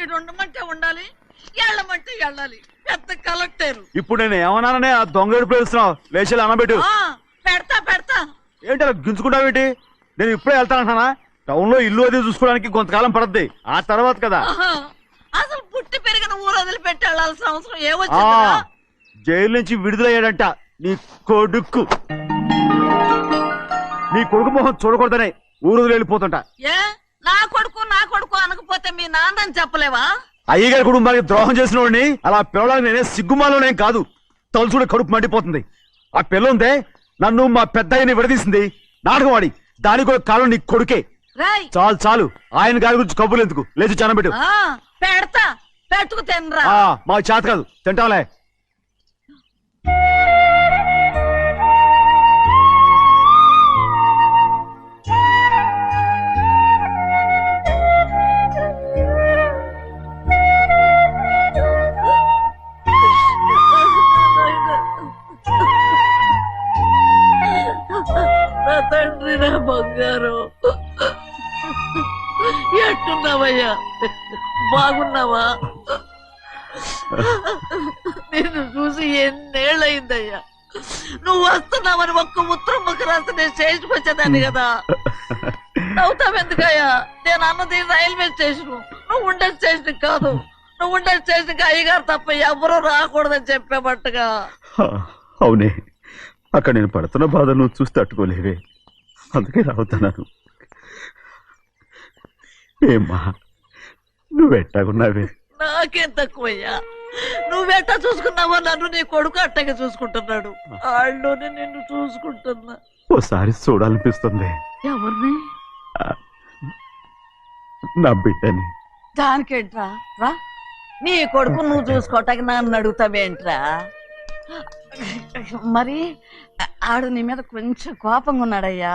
ఈడుండమంటే ఉండాలి, వెళ్ళమంటే వెళ్ళాలి. పెద్ద కలెక్టర్. ఇప్పుడు నేను ఏమన్నాననే ఆ దొంగ ఏడుపు వేస్తున్నావు? లేచి అనబెట్టు. పెడతా పెడతా. ఏంటి అలా గించుకుంటావేంటి? నేను ఇప్పుడే వెళ్తానంటానా? టౌన్ లో ఇల్లు అది చూసుకోవడానికి కొంతకాలం పడద్ది, ఆ తర్వాత కదా. అసలు పుట్టి పెరిగిన ఊరు వదిలిపెట్టి వెళ్ళాల్సిన అవసరం ఏమొచ్చిందా? జైలు నుంచి విడుదలయ్యాడంట నీ కొడుకు. నీ కొడుకు మొహం చూడకూడదనే ఊరు వదిలి వెళ్ళిపోతుంటా. ఏ నా కొడుకు అనకపోతే మీ నాన్నని చెప్పలేవా? అయ్యగారి కుటుంబానికి ద్రోహం చేసిన వాడిని అలా పిల్లడానికి నేనే సిగ్గుమాలోనేం కాదు. తలుచుకుంటే కడుపు మండిపోతుంది. ఆ పిల్ల ఉందే నన్ను మా పెద్దయ్యని విడదీసింది, నాటకం వాడి. దానికి కూడా కాలం నీ కొడుకే. చాలు చాలు, ఆయన గారి గురించి కబుర్లు ఎందుకు? లేచి జనబెట్టు. పెడతా, పెట్టుకు తినరా. మా చేత కాదు, తింటాంలే. నా తండ్రి, నా బంగారు, ఎట్టున్నావయ్యా? బాగున్నావా? నిన్ను చూసి ఎన్నేళ్ళయిందయ్యా. నువ్వు వస్తున్నావని ఒక్క ఉత్తరం ముక్క రాస్తే నేను స్టేషన్కి వచ్చేదాన్ని కదా. నవ్వుతావెందుకయ్యా? నేను అన్నది రైల్వే స్టేషన్, నువ్వు ఉండే స్టేషన్ కాదు. నువ్వు ఉండే స్టేషన్కి అయ్యగారు తప్ప ఎవరూ రాకూడదని చెప్పేమట్టుగా. అవునే, అక్కడ నేను పడుతున్న బాధ నువ్వు చూసి తట్టుకోలేవే, అందుకే రావుతున్నాను. ఏమ్మా నువ్వెట్టాగున్నావే? నాకేం తక్కువయ్యా, నువ్వెట్టా చూసుకున్నావో నన్ను నీ కొడుకు అట్టగా చూసుకుంటున్నాడు. వాళ్ళలోనే నిన్ను చూసుకుంటున్నా. ఓసారి చూడాలనిపిస్తుంది. ఎవరిని? నా బిడ్డని. దానికేంట్రా? రా, నీ కొడుకు నువ్వు చూసుకోవటానికి నన్ను అడుగుతావేంట్రా? మరి ఆడు నీ మీద కొంచెం కోపంగా ఉన్నాడయ్యా.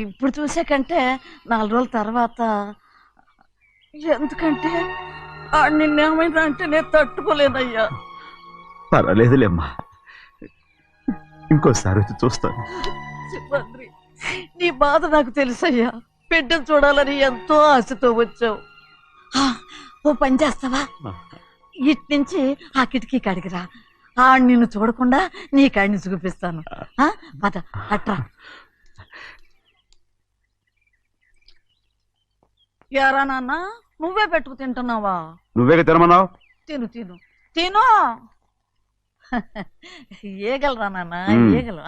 ఇప్పుడు చూసే కంటే 4 రోజుల తర్వాత. ఎందుకంటే ఆడు నిన్నేమైనా అంటే నేను తట్టుకోలేనయ్యా. పర్వాలేదులేమ్మా, ఇంకోసారి వచ్చి చూస్తాను. శివాద్రి, నీ బాధ నాకు తెలుసయ్యా. బిడ్డను చూడాలని ఎంతో ఆశతో వచ్చావు. ఓ పని చేస్తావా? ఇటు నుంచి ఆ కిటికీ కాడికిరా. ఆడు నిన్ను చూడకుండా నీ కాడిని చూపిస్తాను. పద అట్రా. యారా నాన్న, నువ్వే పెట్టుకు తింటున్నావా? నువ్వే తినమన్నావు. తిను తిను తిను. ఏగలరా నాన్న, ఏగలు.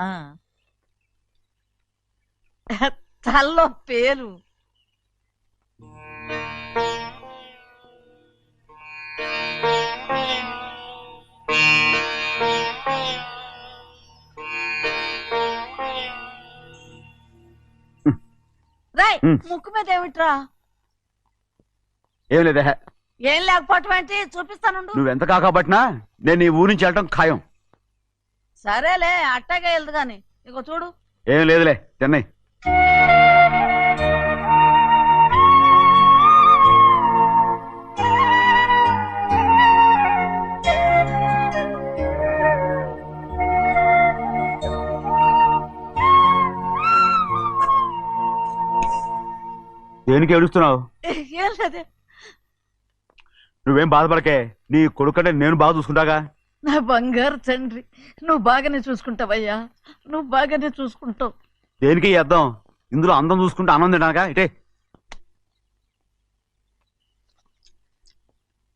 తల్లో పేరు. రాయ్, ముక్కు మీద ఏమిట్రా? ఏం లేదే. ఏం లేకపోవటం ఏంటి? చూపిస్తాను. నువ్వెంత కాకపట్టినా నేను ఈ ఊరి నుంచి వెళ్ళటం ఖాయం. సరేలే, అట్టాగే వెళ్దు గాని. ఇగో చూడు. ఏం లేదులే, తిన్నాయి. దేనికి ఏడుస్తున్నావు? ఏం లేదే. నువ్వేం బాధపడకే, నీ కొడుకంటే నేను బాగా చూసుకుంటాగా. నా బంగారు తండ్రి, నువ్వు బాగానే చూసుకుంటావయ్యా, నువ్వు బాగానే చూసుకుంటావు. దేనికి అర్థం? ఇందులో అందం చూసుకుంటే ఆనందం తినగా. ఇటే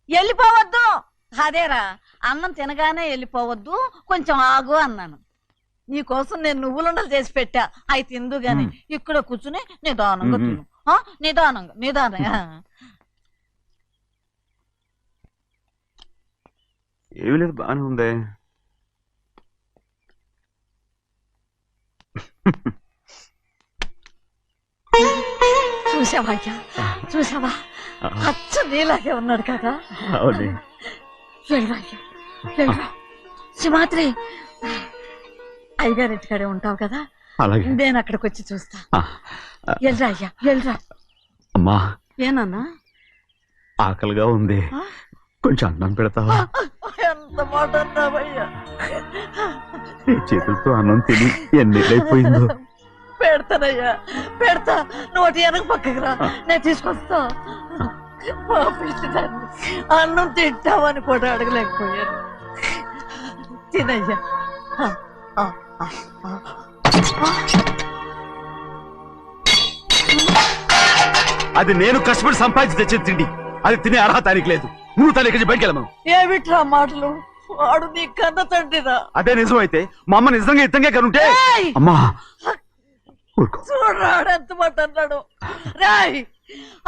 వెళ్ళిపోవద్దు. అదేరా, అన్నం తినగానే వెళ్ళిపోవద్దు, కొంచెం ఆగు అన్నాను. నీకోసం నేను నువ్వులుండలు చేసి పెట్టా, అవి తిందు గాని. ఇక్కడ కూర్చుని నిదానంగా తిను. నిదానంగా నిదానంగా. ఏమీ లేదు, బాగానే ఉంది. చూసావా చూసావా, అచ్చ నీలాగే ఉన్నాడు కదా. సింహాద్రి, అయ్యగారింటికాడే ఉంటావు కదా, నేను అక్కడికి వచ్చి చూస్తా. ఎల్రా అయ్యా, ఎల్రా. అమ్మా, ఏనన్నా? ఆకలిగా ఉంది, కొంచెం అన్నం పెడతావా? ఎంత మాట అన్నావయ్యా. నీ చేతులతో అన్నం తిని ఎన్నికైపోయిందో. పెడతానయ్యా, పెడతా. నోటి వెనక పక్కకి రా, నేను తీసుకొస్తా. పాపించదాన్ని అన్నం తింటామని కూడా అడగలేకపోయాను. తినయ్యా. అది నేను కష్టపడి సంపాదించి తెచ్చేది తిండి. అది తినే అర్హత ఆయనకి లేదు. నువ్వు తన ఇక్కడి బయటికి వెళ్ళమను. ఏమిట్రా మాటలు? వాడు నీ కన్న తండ్రిరా. అదే నిజం అయితే మా అమ్మ నిజంగా ఇద్దంగా కనుంటే అమ్మా చూడరాడు ఎంత మాట అన్నాడు. రాయ్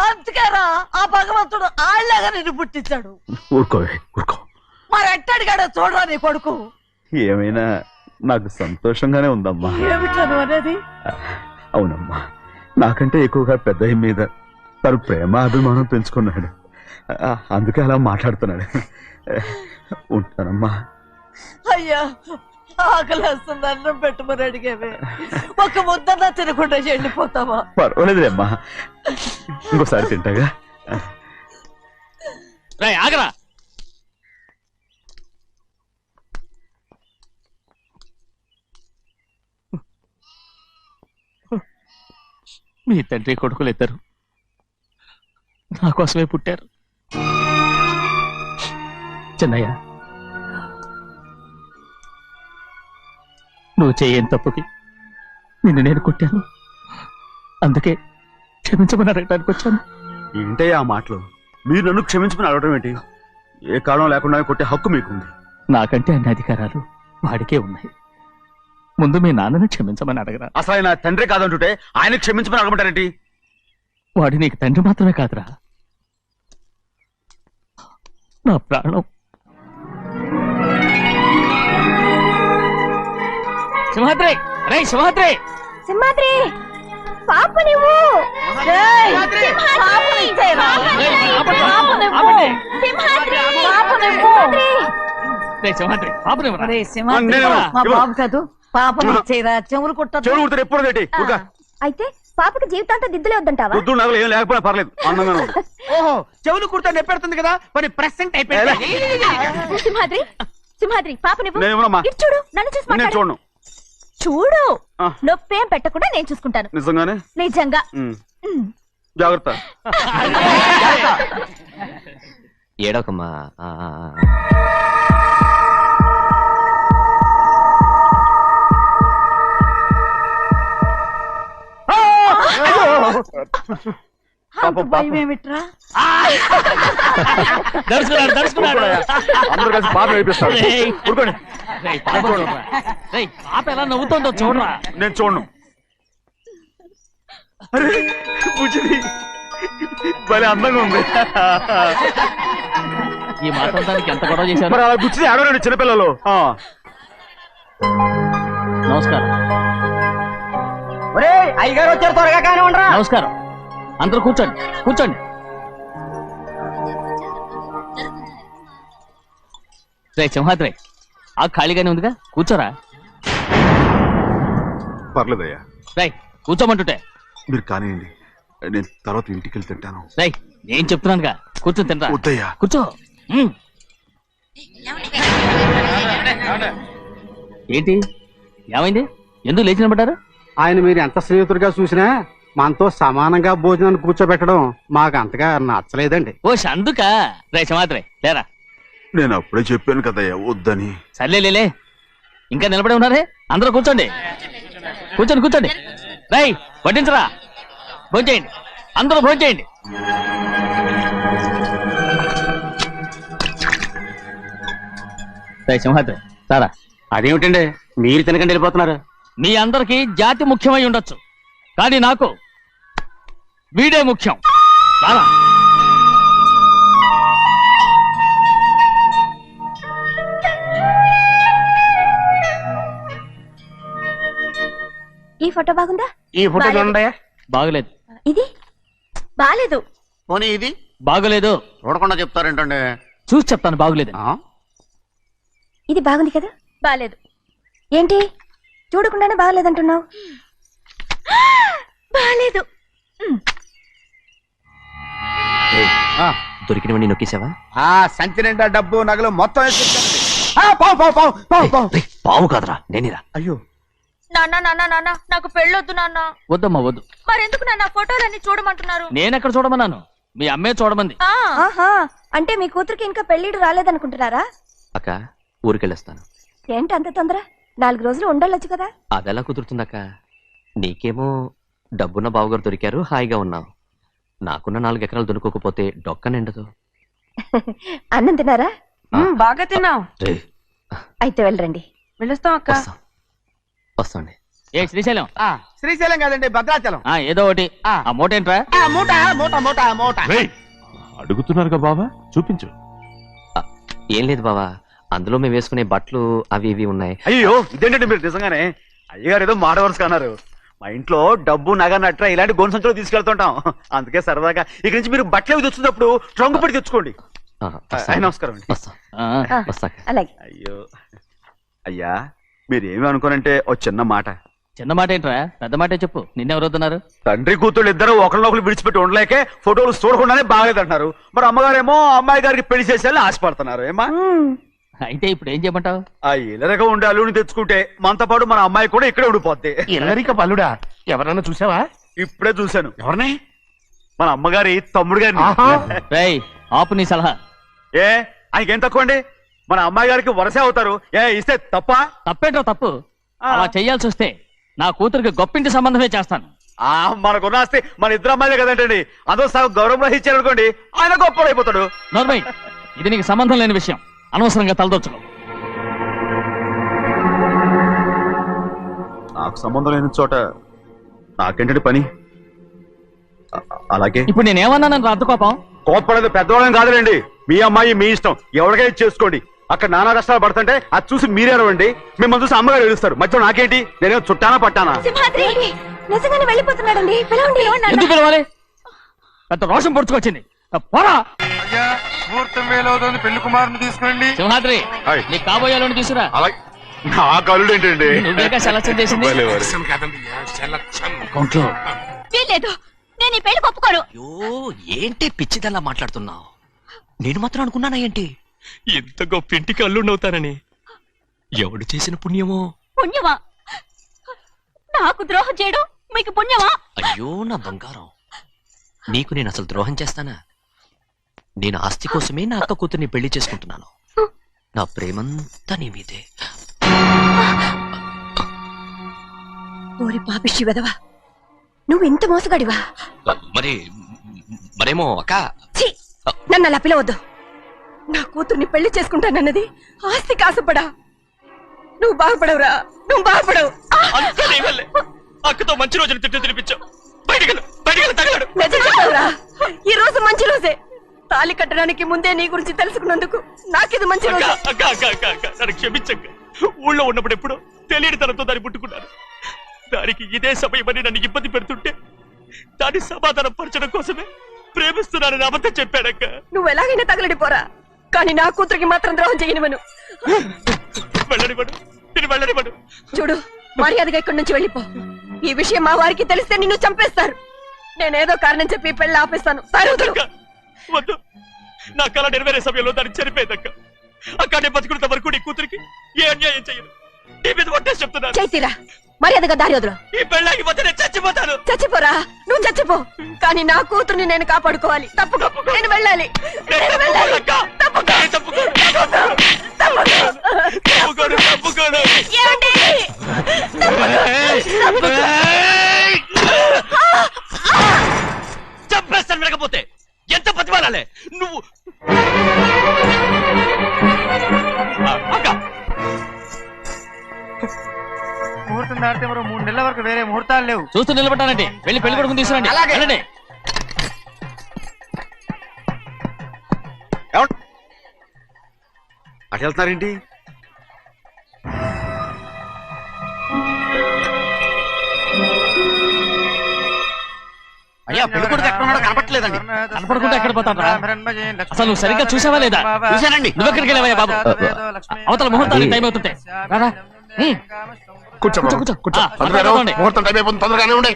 అందుకేరా ఆ భగవంతుడు ఆళ్ళగా నిన్ను పుట్టించాడు. ఊరుకోవే ఊరుకో. మరి ఎట్టడిగాడో చూడరా నీ కొడుకు. ఏమైనా నాకు సంతోషంగానే ఉందమ్మా. ఏమిట్రా నువ్వు అనేది? అవునమ్మా, నాకంటే ఎక్కువగా పెద్ద మీద తను ప్రేమ అభిమానం పెంచుకున్నాడు. అందుకే అలా మాట్లాడుతున్నాడు. ఉంటానమ్మా. అయ్యా ఆకలేస్తుంది, అన్నం పెట్టమని అడిగేవే. ఒక ముద్దన్నా తినకుండా వెళ్ళిపోతావా? పర్వాలేదులేమ్మా, ఇంకోసారి తింటాగా. ఆగరా. మీ తండ్రి కొడుకులు ఇద్దరు నా కోసమే పుట్టారు. చిన్నయ్య, నువ్వు చేయని తప్పుకి నిన్ను నేను కొట్టాను. అందుకే క్షమించమని అడగడానికి వచ్చాను. ఏంటే ఆ మాటలు? మీరు నన్ను క్షమించుకుని అడగడం ఏంటి? ఏ కారణం లేకుండా కొట్టే హక్కు మీకుంది. నాకంటే అన్ని అధికారాలు వాడికే ఉన్నాయి. ముందు మీ నాన్నని క్షమించమని అడగరా. అసలు ఆయన తండ్రి కాదంటుంటే ఆయన క్షమించమని అడగమంటారేంటి? వాడు నీకు తండ్రి మాత్రమే కాదురా, నా ప్రాణం. సింహాద్రి, రే సింహాద్రి, సింహాద్రి పాప నువ్వు సింహాద్రి పాపనివ్వరా. రే సింహాద్రి, మా బాబు కాదు, పాపం ఇచ్చేరా. చెవులు కుట్టదు. చెవులు కుడతారు ఎప్పుడు ఏంటి? అయితే పాపకి జీవితాంతం దిద్దులే వద్దంటావా? పొద్దు నగలు ఏం లేకపోయినా పర్లేదు, అందంగా ఉంది. ఓహో, చెవులు కుర్తా నెప్పెడుతుంది కదా, మరి ప్రెసెంట్ అయిపోయింది. సింహాద్రి, సింహాద్రి పాప నువ్వు నేనేమోనమ్మా? ఇటు చూడు, నన్ను చూసి నేను మాట్లాడు. చూడను. చూడు, ఆ. నొప్పేం పెట్టకుండా నేను చూసుకుంటాను. నిజంగానే? నిజంగా. జాగ్రత్త. ఏడోకమ్మా. అంత భయం ఏమిట్రా? దడుచుకున్నాడు దడుచుకున్నాడు. అందరూ కలిసి పాప వేపిస్తారు. రేయ్. ఊరుకోండి. రేయ్, పాప చూడరా. రేయ్, పాప ఎలా నవ్వుతుందో చూడరా. నేను చూడను. అరే బుజ్జిది భలే అందంగా ఉంది. ఈ మాట్లాడడానికి ఎంత గొడవ చేశారు. మరి అలా బుచ్చిది ఆడవారండి చిన్నపిల్లలు. నమస్కారం. ఒరే అయ్యగారు వచ్చారు, త్వరగా కానీ ఉండరా. నమస్కారం. అందరూ కూర్చోండి కూర్చోండి. రే సింహాద్రి, ఆ ఖాళీగానే ఉందిగా, కూర్చోరా. పర్లేదయ్యా, రై కూర్చోమంటుంటే. మీరు కానివ్వండి, నేను తర్వాత ఇంటికి వెళ్ళి తింటాను. రై నేను చెప్తున్నానుగా, కూర్చొని తింటా. వద్దయ్యా. కూర్చో. ఏంటి ఏమైంది? ఎందుకు లేచి నిలబడ్డారు? ఆయన మీరు ఎంత స్నేహితుడిగా చూసినా మనతో సమానంగా భోజనాన్ని కూర్చోబెట్టడం మాకు అంతగా నచ్చలేదండి. ఓ అందుకా. రే సింహాద్రి లేరా. నేను అప్పుడే చెప్పాను కదయ్యా వద్దని. సర్లేలే, ఇంకా నిలబడి ఉన్నారే. అందరూ కూర్చోండి కూర్చోండి కూర్చోండి. రై వడ్డించరా, భోంచేయండి, అందరూ భోంచేయండి. రై సింహాద్రి సారా. అదేమిటండి మీరు తినకండి వెళ్ళిపోతున్నారు? మీ అందరికీ జాతి ముఖ్యమై ఉండొచ్చు, కానీ నాకు వీడే ముఖ్యం. సారా. ఈ ఫోటో బాగుందా? ఈ ఫోటో చూడండి. బాగలేదు. ఇది బాలేదు. పోనీ ఇది బాగలేదు. చూడకుండా చెప్తారేంటండి? చూసి చెప్తాను బాగలేదు. ఇది బాగుంది కదా? బాలేదు. ఏంటి చూడకుండానే బాగలేదంటున్నావు? బాలేదు. దొరికినవన్నీ నొక్కేసావా? సంచి నిండా డబ్బు నగలు మొత్తం పావు కాదురా, నేనేరా. అయ్యో నాన్న నాన్న నాన్న, నాకు పెళ్ళొద్దు నాన్న. వద్దమ్మా వద్దు. మరెందుకు నాన్న ఫోటోలన్నీ చూడమంటున్నారు? నేనెక్కడ చూడమన్నాను? మీ అమ్మే చూడమంది. ఆహా, అంటే మీ కూతురికి ఇంకా పెళ్ళిడు రాలేదనుకుంటున్నారా? అక్క ఊరికెళ్ళొస్తాను. ఏంటి అంత తొందర? 4 రోజులు ఉండొచ్చు కదా. అదెలా కుదురుతుందక్క? నీకేమో డబ్బున్న బావగారు దొరికారు, హాయిగా ఉన్నావు. నాకున్న 4 ఎకరాలు దొరకకపోతే డొక్క నిండదు. అన్నం తిన్నారా? బాగా తిన్నావు. రే, అయితే వెళ్ళరండి. వెళ్ళొస్తాం అక్క. వస్తాండి. ఏ శ్రీశైలం, శ్రీశైలం కాదండి, భద్రాచలం. ఏదో ఒకటి. ఆ మూట ఏంట్రా? మూట మూట మూట మూట. అడుగుతున్నారుగా బాబా, చూపించు. ఏం లేదు బావా, అందులో మేము వేసుకునే బట్టలు అవి ఇవి ఉన్నాయి. అయ్యో ఇదేంటండి మీరు నిజంగానే అయ్యగారు ఏదో మాట వరుస అన్నారు. మా ఇంట్లో డబ్బు నగ నట్ర ఇలాంటి గోను సంచులు తీసుకెళ్తుంటాం. అందుకే సరదాగా ఇక నుంచి మీరు బట్టలు తెచ్చుకున్నప్పుడు ట్రంక్ పెట్టి తెచ్చుకోండి. నమస్కారం అండి. వస్తా. అలాగే. అయ్యో అయ్యా, మీరు ఏమి అనుకోనంటే ఓ చిన్న మాట. చిన్న మాట ఏంట్రా, పెద్ద మాటే చెప్పు. నిన్నెవరొద్దున్నారు? తండ్రి కూతుళ్ళు ఇద్దరు ఒకరినొకరు విడిచిపెట్టి ఉండలేకే ఫోటోలు చూడకుండానే బాగలేదంటున్నారు. మరి అమ్మగారేమో అమ్మాయి గారికి పెళ్లి చేసేయాలని ఆశపడుతున్నారు. ఏమా అయితే ఇప్పుడు ఏం చేయమంటావు? ఆ ఇల్లరగా ఉండే అల్లుని తెచ్చుకుంటే మనతో పాటు మన అమ్మాయి కూడా ఇక్కడే ఉండిపోద్ది. ఇల్లరిక పల్లుడా? ఎవరన్నా చూసావా? ఇప్పుడే చూశాను. ఎవరిని? మన అమ్మగారి తమ్ముడు గారిని. రేయ్, ఆపు నీ సలహా. ఏ ఆయనకేం తక్కువ అండి? మన అమ్మాయి గారికి వరసే అవుతారు. ఏ ఇస్తే తప్ప? తప్పేంటో తప్పు. అలా చెయ్యాల్సి వస్తే నా కూతురికి గొప్పింటి సంబంధమే చేస్తాను. మనకున్న ఆస్తి మన ఇద్దరు అమ్మాయిలే కదంటండి. అందులో సగం గౌరవం ఇచ్చారు అనుకోండి, ఆయన గొప్పడు అయిపోతాడు. నోర్మై, ఇది నీకు సంబంధం లేని విషయం. అనవసరంగా తలదొచ్చుకో. నాకు సంబంధం లేని చోట నాకేంటంటే పని. అలాగే ఇప్పుడు నేనేమన్నానని రద్దు కోపం? కోప్పడేది పెద్దవాళ్ళం కాదులేండి. మీ అమ్మాయి మీ ఇష్టం, ఎవరికైనా చేసుకోండి. అక్కడ నానా కష్టాలు పడుతుంటే అది చూసి మీరేనవండి. మిమ్మల్ని చూసి అమ్మగారు ఏడుస్తారు. మధ్యలో నాకేంటి? నేనేం చుట్టానా పట్టానా? సింహాద్రి నిజంగానే వెళ్ళిపోతున్నాడండి. పిలవండి. ఎందుకు పిలవాలి? పెద్ద రోషం పొడుచుకొచ్చింది. పోరా. పెళ్లి కుమారుని తీసుకురండి. సింహాద్రి, నీ కాబోయేలోని తీసుకురా. నా కళ్ళు ఏంటండి? నువ్వేగా సెలక్షన్ చేసింది. వీల్లేదు, నేను ఈ పెళ్లి ఒప్పుకోను. అయ్యో, ఏంటి పిచ్చిదల్లా మాట్లాడుతున్నావు? నేను మాత్రం అనుకున్నానా ఏంటి ఇంత గొప్ప ఇంటికి అల్లుండవుతానని? ఎవడు చేసిన పుణ్యమో? పుణ్యమా? నాకు ద్రోహం చేయడం మీకు పుణ్యమా? అయ్యో నా బంగారం, నీకు నేను అసలు ద్రోహం చేస్తానా? నేను ఆస్తి కోసమే నా అక్క కూతుర్ని పెళ్లి చేసుకుంటున్నాను. నా ప్రేమంతా నీ మీదే. ఓరి పాపిష్టి వెదవా, నువ్వు ఇంత మోసగాడివా? మరేమో అక్క. ఛీ, నన్ను అలా పిలవద్దు. నా కూతుర్ని పెళ్లి చేసుకుంటానన్నది ఆస్తి కాసపడా. నువ్వు బాగుపడవురా, నువ్వు బాగుపడవు. అక్కతో మంచి రోజులు తిట్టు తినిపించావు. నిజం చెప్పవురా, ఈ రోజు మంచి రోజే. తాళి కట్టడానికి ముందే నీ గురించి తెలుసుకున్నందుకు నాకిది మంచి రోజు. నన్ను క్షమించక్క. ఊళ్ళో ఉన్నప్పుడు ఎప్పుడో తెలియని తనంతో దాన్ని పుట్టుకున్నాను. దానికి ఇదే సమయమని నన్ను ఇబ్బంది పెడుతుంటే దాన్ని సమాధానం పరచడం కోసమే ప్రేమిస్తున్నానని అబద్ధం చెప్పాడక్క. నువ్వు ఎలాగైనా తగలడిపోరా, కానీ నా కూతురికి మాత్రం ద్రోహం చేయనివను. వెళ్ళనివ్వడు, నేను వెళ్ళనివ్వడు. చూడు, మర్యాదగా ఇక్కడి నుంచి వెళ్ళిపో. ఈ విషయం మా వారికి తెలిస్తే నిన్ను చంపేస్తారు. నేనేదో కారణం చెప్పి పెళ్లి ఆపేస్తాను. వద్దు, నా కళ నెరవేరే సమయంలో దాన్ని చనిపోయేదక్క. అక్కడే బతుకున్నంత వరకు నీ కూతురికి ఏ అన్యాయం చేయను. నీ మీద ఒట్టేసి చెప్తున్నాను. చైతీరా, మర్యాదగా దారి వదులు. ఈ పెళ్ళాకి పోతే నేను చచ్చిపోతాను. చచ్చిపోరా, నువ్వు చచ్చిపో, కానీ నా కూతుర్ని నేను కాపాడుకోవాలి. తప్పుకో, నేను వెళ్ళాలి. చంపేస్తాను. వినకపోతే ఎంత బతిమాలాలే నువ్వు? ముహూర్తం దాటితే మరో 3 నెలల వరకు వేరే ముహూర్తాలు లేవు. చూస్తూ నిలబడ్డానండి. వెళ్ళి పెళ్లి కొడుకుని తీసుకురండి. వెళ్ళండి. అటు వెళ్తున్నారేంటి? అయ్యా, పెళ్లి కొడుకు ఎక్కడ ఉన్నాడో కనపట్లేదండి. కనపడకుండా ఎక్కడ పోతాడ్రా? అసలు నువ్వు సరిగ్గా చూసావా లేదా? చూశానండి. నువ్వు ఎక్కడికి వెళ్ళావయ్యా బాబు? అవతల ముహూర్తానికి టైం అవుతుంటే రారా. కూర్చో కూర్చో. కూర్చో. కూర్చోండి. ముహూర్తం టైం అయిపోతుంది, తొందరగానే ఉండే.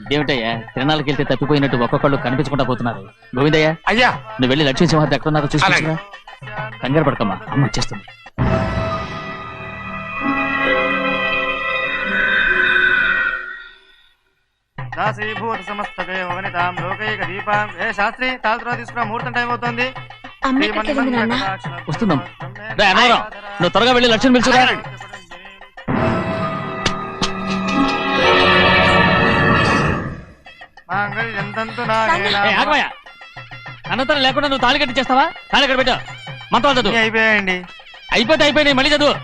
ఇదేమిటయ్యా, తిరణాలకు వెళ్తే తప్పిపోయినట్టు ఒక్కొక్కళ్ళు కనిపించకుండా పోతున్నారు. గోవిందయ్య, అయ్యా, నువ్వు వెళ్ళి లక్ష్మీ సింహాద్రి ఎక్కడున్నారో చూసుకుంటున్నా. కంగారు పడకమ్మా, అమ్మ వచ్చేస్తుంది. దాసీభూత సమస్త దేవనితాం లోకైక దీపాం. ఏ శాస్త్రి తాళతో తీసుకురా, ముహూర్తం టైం అవుతుంది. వస్తుందమ్మా. రే అన్నవరం, నువ్వు త్వరగా వెళ్ళి లక్ష్యం పిలుచురా. అన్నతనం లేకుండా నువ్వు తాళి కట్టి చేస్తావా? తాళి కట్టి పెట్టు. మంత్రాలు చదువు. అయిపోయాయండి. అయిపోయినాయి, మళ్ళీ చదువు.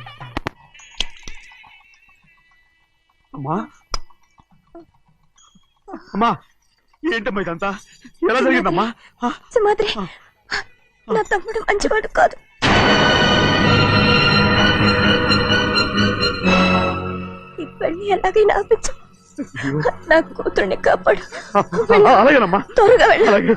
అమ్మా అమ్మా, ఏంటమ్మా ఇదంతా? ఎలా జరిగిందమ్మా? సుమాద్రి, నా తమ్ముడు మంచివాడు కాదు. ఈ పెళ్లి ఎలాగైనా ఆపించు. నా కూతుర్ని కాపాడు. అలాగేనమ్మా, త్వరగా వెళ్ళు. అలాగే.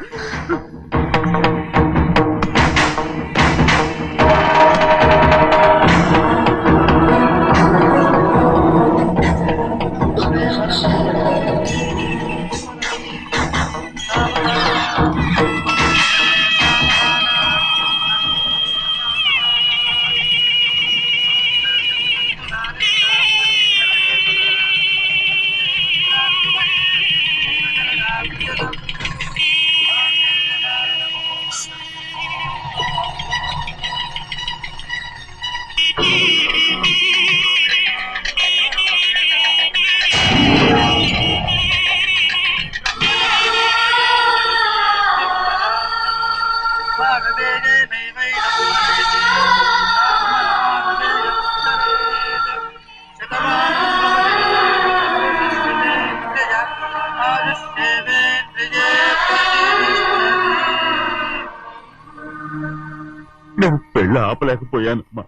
నేను పెళ్ళి ఆపలేకపోయానమ్మా.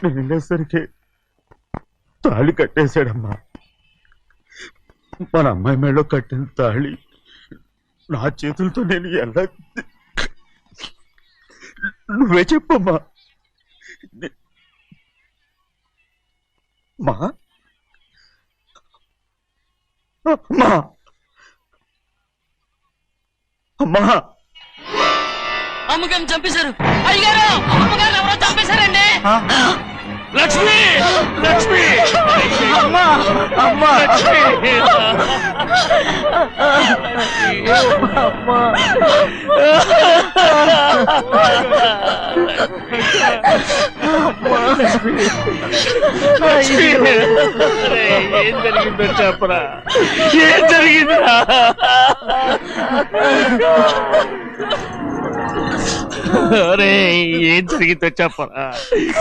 నేను వెళ్ళేసరికి తాళి కట్టేశాడమ్మా. మన అమ్మాయి మేడలో కట్టిన తాళి నా చేతులతో నేను ఎలా... నువ్వే చెప్పమ్మా. మా అమ్మా, అమ్మా, అమ్మగారిని చంపేశారు. అయ్యారు, అమ్మగారు ఎవరో చంపేశారండి. లక్ష్మి, లక్ష్మి, అమ్మా, అమ్మా, ఏం జరిగిందో చెప్పరా? ఏం జరిగిందిరా? ఏం జరిగిందో చెప్పరా,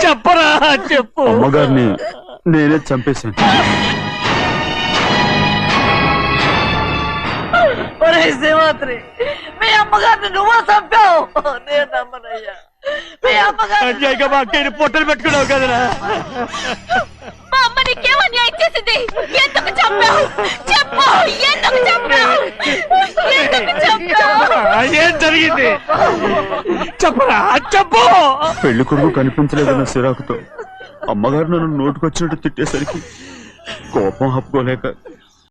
చెప్పరా, చెప్పు. అమ్మగారిని నేనే చంపేశాను. శ్రీమాత్రి, మీ అమ్మగారిని నువ్వు చంపావు. నేను నమ్మనయ్యా. మీ అమ్మగారు మా అక్కని పొట్టలు పెట్టుకున్నావు కదరా. మా అమ్మ నీకేం అన్యాయం చేసింది? ఎందుకు చంపావు? చెప్పు, ఎందుకు చంపావు? ఎందుకు చంపావు? ఏం జరిగింది చెప్పరా, చెప్పు. పెళ్లి కొడుకు కనిపించలేదన్న సిరాకుతో అమ్మగారు నన్ను నోటుకొచ్చినట్టు తిట్టేసరికి కోపం ఆపుకోలేక